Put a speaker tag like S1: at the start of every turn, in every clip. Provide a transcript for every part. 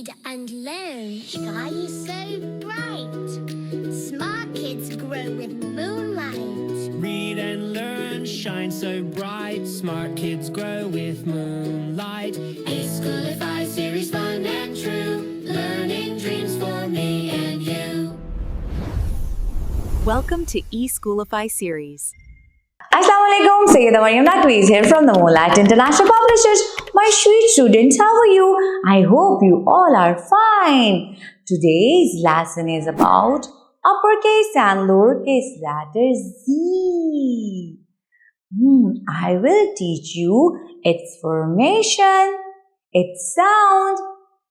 S1: read and learn. Sky is so bright. Smart kids grow with moonlight.
S2: Read and learn, shine so bright. Smart kids grow with moonlight. eSchoolify series, fun and true. Learning dreams for me and you.
S3: Welcome to eSchoolify series.
S4: Assalamualaikum, Sayyida Maryam Naqvi here from the Moonlight International Publishers. My sweet students, how are you? I hope you all are fine. Today's lesson is about uppercase and lowercase letter Z. I will teach you its formation, its sound,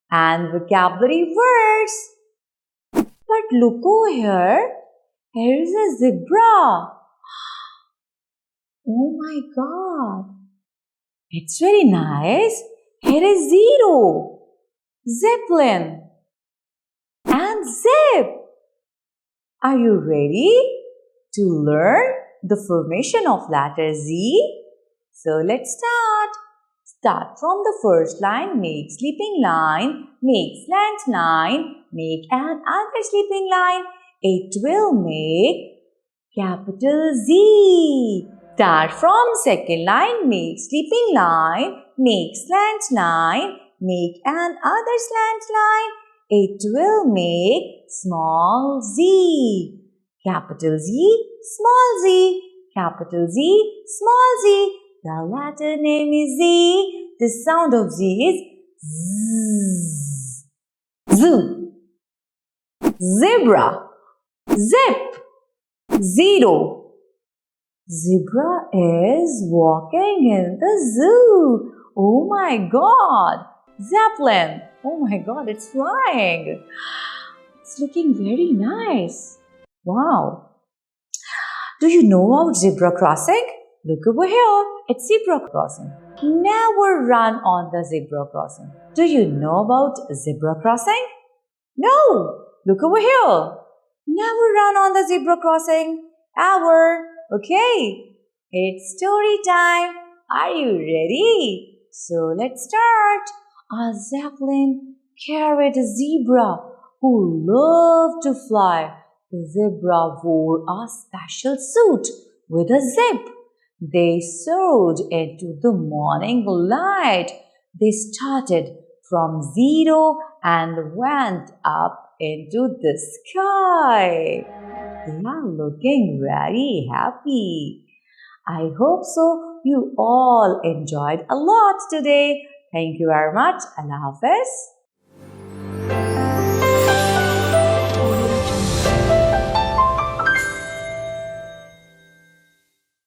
S4: and vocabulary words. But look over here. Here is a zebra. Oh my God. It's very nice. Here is zero, zeppelin, and zip. Are you ready to learn the formation of letter Z? So let's start. Start from the first line. Make sleeping line, make slant line, make another sleeping line. It will make capital Z. Start from second line, make sleeping line, make slant line, make another slant line. It will make small z. Capital Z, small z. Capital Z, small z. The letter name is Z. The sound of Z is Z. Z. Zebra. Zip. Zero. Zebra is walking in the zoo. Oh my God. Zeppelin. Oh my God, it's flying. It's looking very nice. Wow. Do you know about zebra crossing? Look over here. It's zebra crossing. Never run on the zebra crossing. Do you know about zebra crossing? No. Look over here. Never run on the zebra crossing. Ever. Okay, it's story time. Are you ready? So let's start. A zeppelin carried a zebra who loved to fly. The zebra wore a special suit with a zip. They soared into the morning light. They started from zero and went up into the sky. They are looking very happy. I hope so. You all enjoyed a lot today. Thank you very much. Allah Hafiz.